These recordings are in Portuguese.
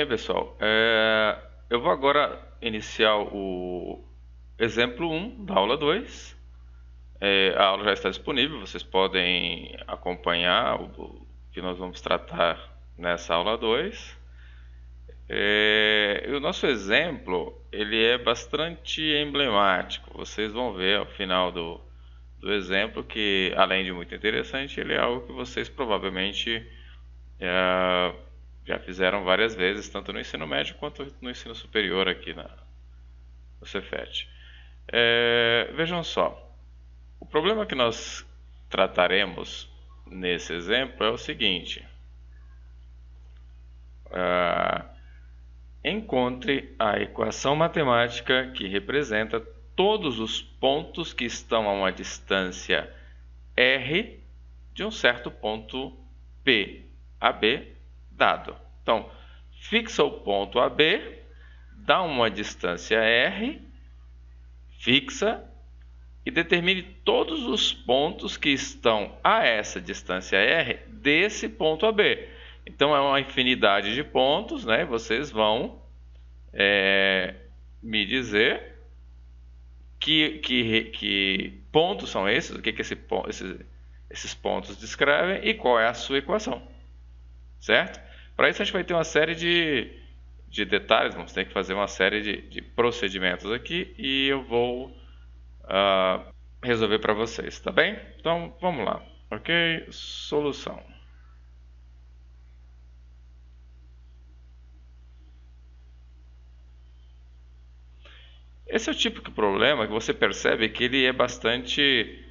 Bem, pessoal, eu vou agora iniciar o exemplo 1 da aula 2. A aula já está disponível, vocês podem acompanhar o que nós vamos tratar nessa aula 2. E o nosso exemplo ele é bastante emblemático. Vocês vão ver ao final do exemplo que, além de muito interessante, ele é algo que vocês provavelmente já fizeram várias vezes, tanto no ensino médio quanto no ensino superior aqui no Cefet. Vejam só, o problema que nós trataremos nesse exemplo é o seguinte: encontre a equação matemática que representa todos os pontos que estão a uma distância R de um certo ponto P, AB, dado. Então, fixa o ponto AB, dá uma distância R, fixa e determine todos os pontos que estão a essa distância R desse ponto AB. Então, é uma infinidade de pontos, né? Vocês vão me dizer que pontos são esses, o que esses pontos descrevem e qual é a sua equação, certo? Para isso a gente vai ter uma série de detalhes, vamos ter que fazer uma série de procedimentos aqui e eu vou resolver para vocês, tá bem? Então vamos lá, ok? Solução. Esse é o típico problema que você percebe que ele é bastante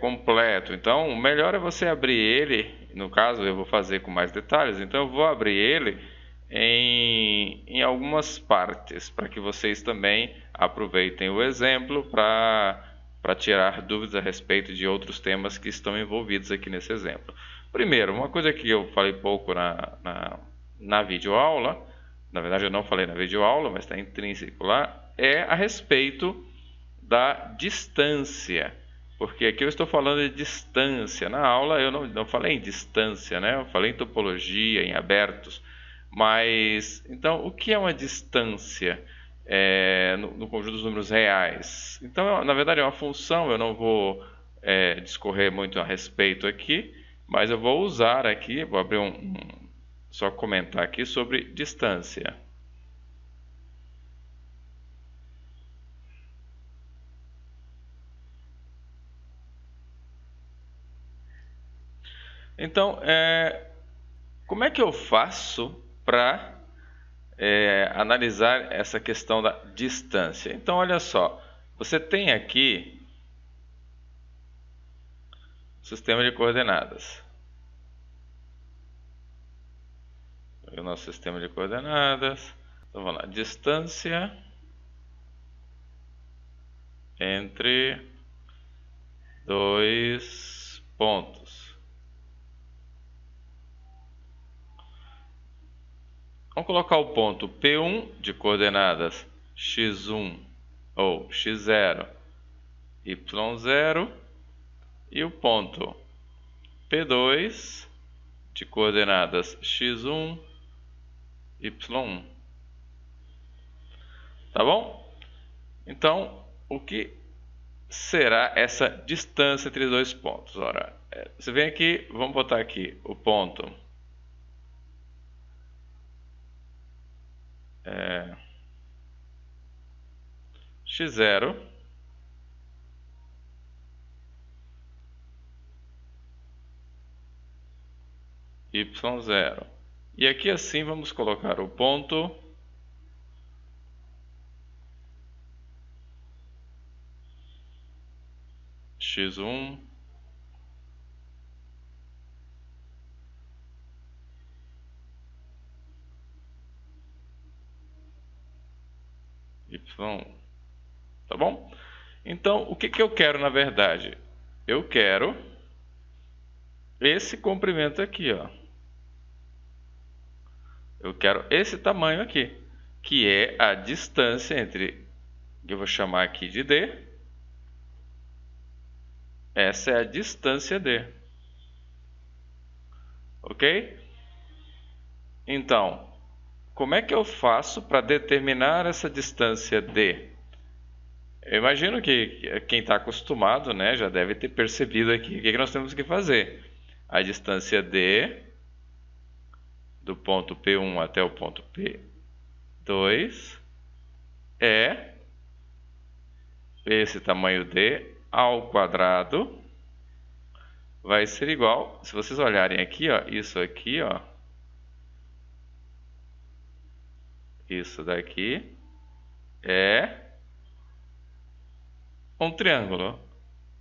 completo. Então, o melhor é você abrir ele. No caso, eu vou fazer com mais detalhes. Então, eu vou abrir ele em algumas partes, para que vocês também aproveitem o exemplo para tirar dúvidas a respeito de outros temas que estão envolvidos aqui nesse exemplo. Primeiro, uma coisa que eu falei pouco na videoaula, na verdade eu não falei na videoaula, mas está intrínseco lá, é a respeito da distância, porque aqui eu estou falando de distância. Na aula eu não falei em distância, né? Eu falei em topologia, em abertos, mas então o que é uma distância no conjunto dos números reais? Então, na verdade é uma função, eu não vou discorrer muito a respeito aqui, mas eu vou usar aqui, vou abrir só comentar aqui sobre distância. Então, como é que eu faço para analisar essa questão da distância? Então, olha só, você tem aqui o sistema de coordenadas. O nosso sistema de coordenadas. Então, vamos lá, distância entre dois pontos. Vamos colocar o ponto P1 de coordenadas x1 ou x0, y0 e o ponto P2 de coordenadas x1, y1. Tá bom? Então, o que será essa distância entre os dois pontos? Ora, você vem aqui, vamos botar aqui o ponto x0 y0. E aqui assim vamos colocar o ponto x1 y1. Tá bom? Então, o que eu quero na verdade? Eu quero esse comprimento aqui, ó. Eu quero esse tamanho aqui, que é a distância entre, que eu vou chamar aqui de D. Essa é a distância D. Ok? Então, como é que eu faço para determinar essa distância D? Eu imagino que quem está acostumado, né, já deve ter percebido aqui o que nós temos que fazer. A distância D, do ponto P1 até o ponto P2, é esse tamanho D ao quadrado, vai ser igual, se vocês olharem aqui, ó, isso aqui, ó, isso daqui é um triângulo.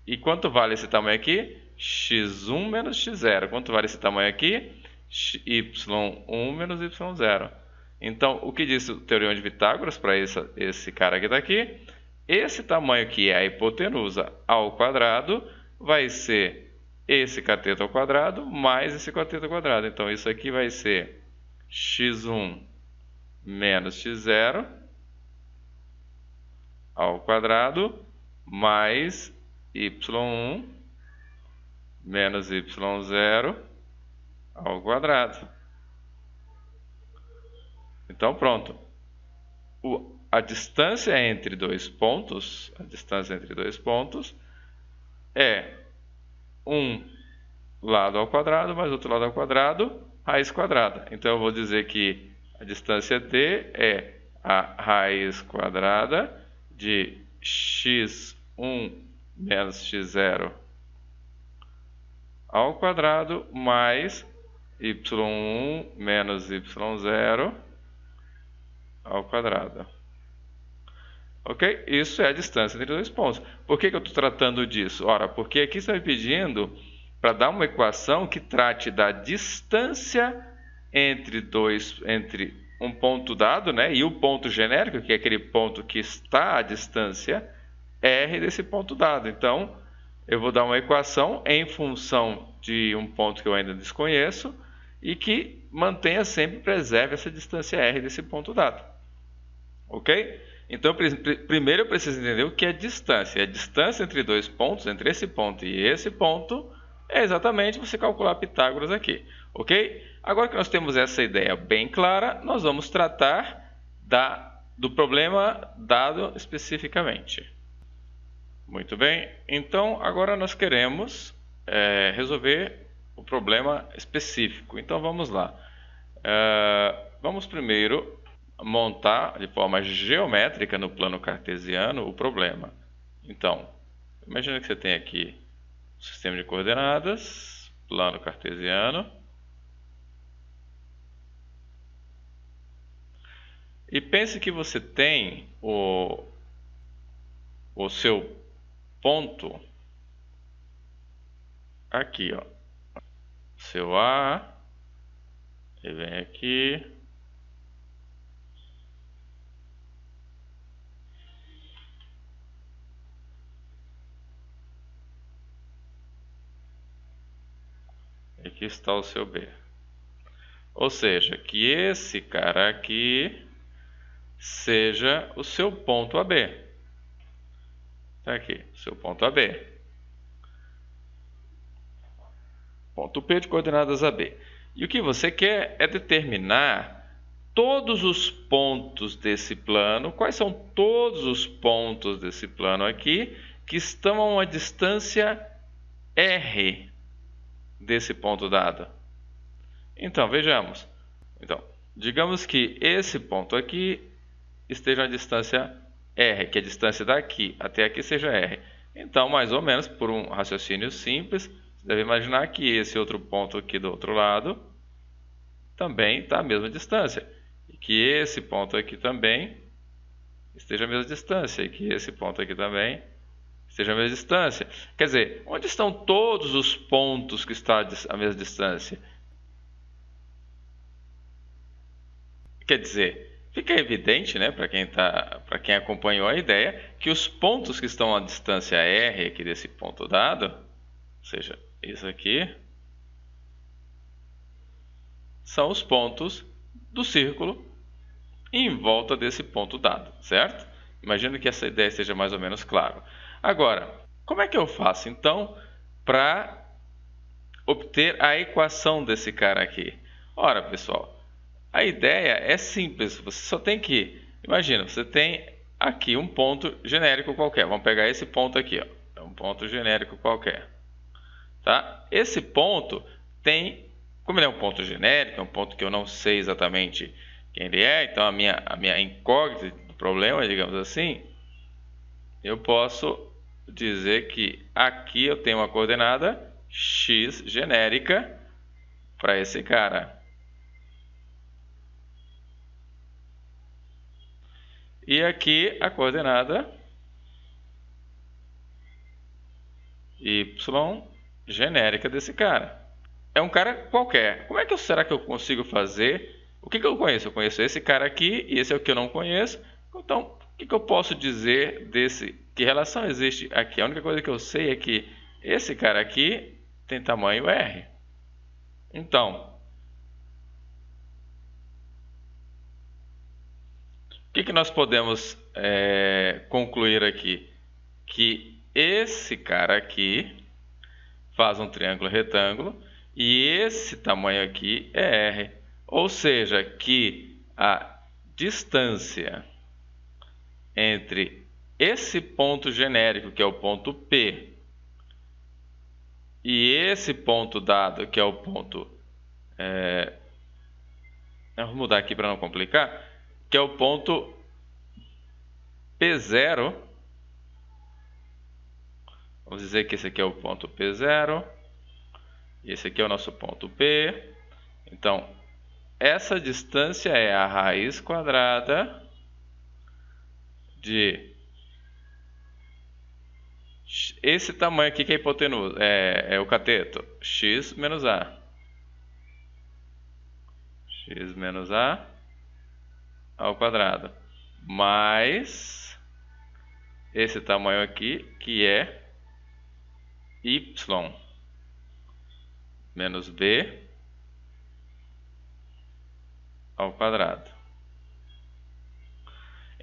E quanto vale esse tamanho aqui? x1 menos x0. Quanto vale esse tamanho aqui? y1 menos y0. Então, o que diz o Teorema de Pitágoras para esse cara que está aqui? Esse tamanho que é a hipotenusa ao quadrado vai ser esse cateto ao quadrado mais esse cateto ao quadrado. Então, isso aqui vai ser x1 menos x0 ao quadrado mais y1 menos y0 ao quadrado. Então, pronto. A distância entre dois pontos, é um lado ao quadrado mais outro lado ao quadrado, raiz quadrada. Então, eu vou dizer que a distância D é a raiz quadrada de x1 menos x0 ao quadrado mais y1 menos y0 ao quadrado. Ok? Isso é a distância entre dois pontos. Por que eu estou tratando disso? Ora, porque aqui está me pedindo para dar uma equação que trate da distância entre um ponto dado, né, e o ponto genérico, que é aquele ponto que está à distância r desse ponto dado. Então, eu vou dar uma equação em função de um ponto que eu ainda desconheço e que mantenha sempre, preserve essa distância r desse ponto dado. Ok? Então, primeiro eu preciso entender o que é distância. E a distância entre dois pontos, entre esse ponto e esse ponto, é exatamente você calcular Pitágoras aqui. Ok? Agora que nós temos essa ideia bem clara, nós vamos tratar do problema dado especificamente. Muito bem. Então, agora nós queremos resolver o problema específico. Então, vamos lá. Vamos primeiro montar de forma geométrica no plano cartesiano o problema. Então, imagina que você tem aqui o sistema de coordenadas, plano cartesiano. E pense que você tem o seu ponto aqui, ó. Seu A, ele vem aqui. Aqui está o seu B. Ou seja, que esse cara aqui seja o seu ponto AB. Está aqui, seu ponto AB. Ponto P de coordenadas AB. E o que você quer é determinar todos os pontos desse plano. Quais são todos os pontos desse plano aqui que estão a uma distância R desse ponto dado? Então, vejamos. Então, digamos que esse ponto aqui esteja a distância R, que a distância daqui até aqui seja R. Então, mais ou menos, por um raciocínio simples, você deve imaginar que esse outro ponto aqui do outro lado também está à mesma distância. E que esse ponto aqui também esteja à mesma distância. E que esse ponto aqui também esteja à mesma distância. Quer dizer, onde estão todos os pontos que estão à mesma distância? Quer dizer, fica evidente, né, para quem acompanhou a ideia, que os pontos que estão à distância R aqui desse ponto dado, ou seja, isso aqui, são os pontos do círculo em volta desse ponto dado, certo? Imagino que essa ideia esteja mais ou menos clara. Agora, como é que eu faço, então, para obter a equação desse cara aqui? Ora, pessoal, A ideia é simples, você só tem que, imagina, você tem aqui um ponto genérico qualquer. Vamos pegar esse ponto aqui, ó. É um ponto genérico qualquer, tá? Esse ponto tem, como ele é um ponto genérico, é um ponto que eu não sei exatamente quem ele é, então a minha incógnita do problema, digamos assim, eu posso dizer que aqui eu tenho uma coordenada x genérica para esse cara. E aqui a coordenada y genérica desse cara. É um cara qualquer. Como é que será que eu consigo fazer? O que eu conheço? Eu conheço esse cara aqui e esse é o que eu não conheço. Então, o que eu posso dizer desse? Que relação existe aqui? A única coisa que eu sei é que esse cara aqui tem tamanho R. Então, o que nós podemos concluir aqui? Que esse cara aqui faz um triângulo retângulo e esse tamanho aqui é R. Ou seja, que a distância entre esse ponto genérico, que é o ponto P, e esse ponto dado, que é o ponto... vou mudar aqui para não complicar, que é o ponto P0. Vamos dizer que esse aqui é o ponto P0 e esse aqui é o nosso ponto P. Então, essa distância é a raiz quadrada de esse tamanho aqui que é a hipotenusa, é o cateto, x menos a. X menos a ao quadrado, mais esse tamanho aqui, que é y menos b ao quadrado.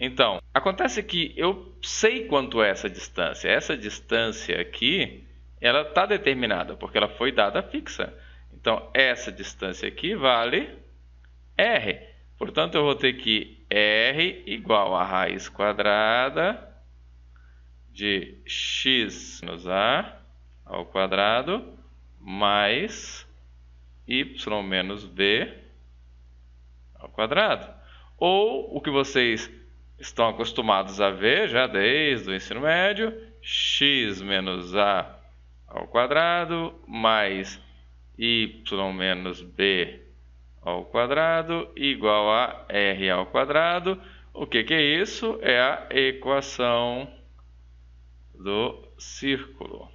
Então, acontece que eu sei quanto é essa distância. Essa distância aqui, ela está determinada, porque ela foi dada fixa. Então, essa distância aqui vale R. Portanto, eu vou ter que R igual a raiz quadrada de x menos a ao quadrado mais y menos b ao quadrado. Ou o que vocês estão acostumados a ver já desde o ensino médio, x menos a ao quadrado mais y menos b ao quadrado igual a r ao quadrado. O que é isso? É a equação do círculo.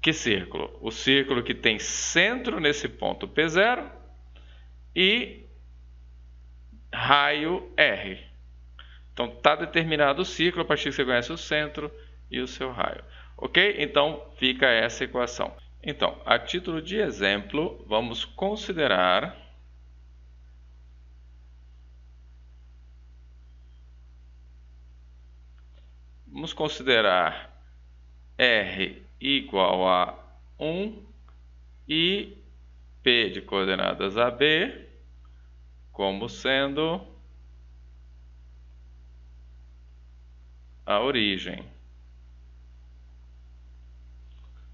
Que círculo? O círculo que tem centro nesse ponto P0 e raio R. Então, está determinado o círculo a partir que você conhece o centro e o seu raio. Ok? Então, fica essa equação. Então, a título de exemplo, vamos considerar R igual a 1 e P de coordenadas AB como sendo a origem.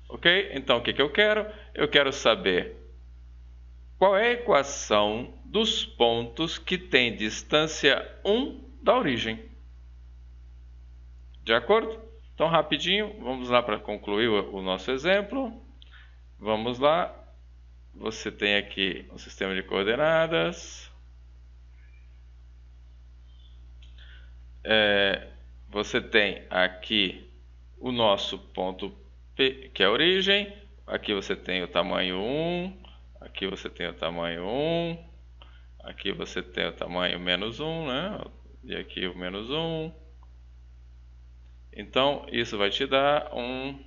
Ok? Então, o que eu quero? Eu quero saber qual é a equação dos pontos que tem distância 1 da origem. De acordo? Então, rapidinho, vamos lá para concluir o nosso exemplo. Vamos lá. Você tem aqui um sistema de coordenadas. Você tem aqui o nosso ponto P, que é a origem. Aqui você tem o tamanho 1. Aqui você tem o tamanho 1. Aqui você tem o tamanho menos 1, né? E aqui o menos 1. Então, isso vai te dar um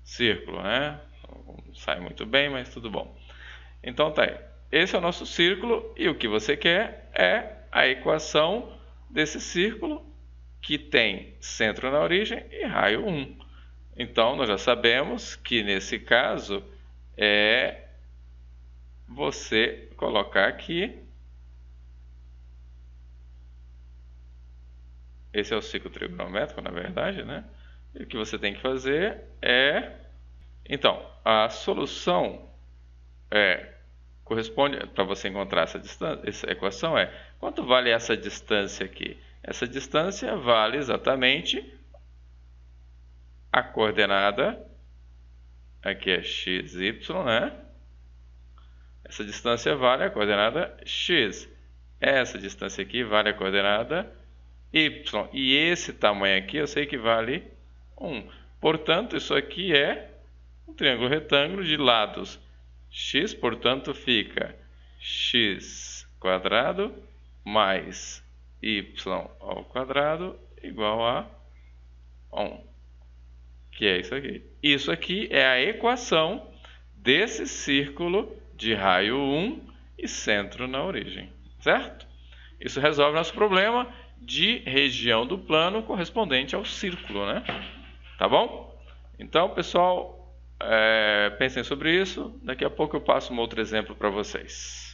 círculo, né? Não sai muito bem, mas tudo bom. Então, tá aí. Esse é o nosso círculo e o que você quer é a equação desse círculo que tem centro na origem e raio 1. Então, nós já sabemos que nesse caso é você colocar aqui. Esse é o ciclo trigonométrico, na verdade, né? E o que você tem que fazer é... Então, a solução corresponde, para você encontrar essa equação, quanto vale essa distância aqui? Essa distância vale exatamente a coordenada, aqui é x, y, né? Essa distância vale a coordenada x. Essa distância aqui vale a coordenada y. E esse tamanho aqui eu sei que vale 1. Portanto, isso aqui é um triângulo retângulo de lados x, portanto, fica x quadrado mais y ao quadrado igual a 1. Que é isso aqui. Isso aqui é a equação desse círculo de raio 1 e centro na origem, certo? Isso resolve nosso problema de região do plano correspondente ao círculo, né? Tá bom? Então, pessoal, pensem sobre isso. Daqui a pouco eu passo um outro exemplo para vocês.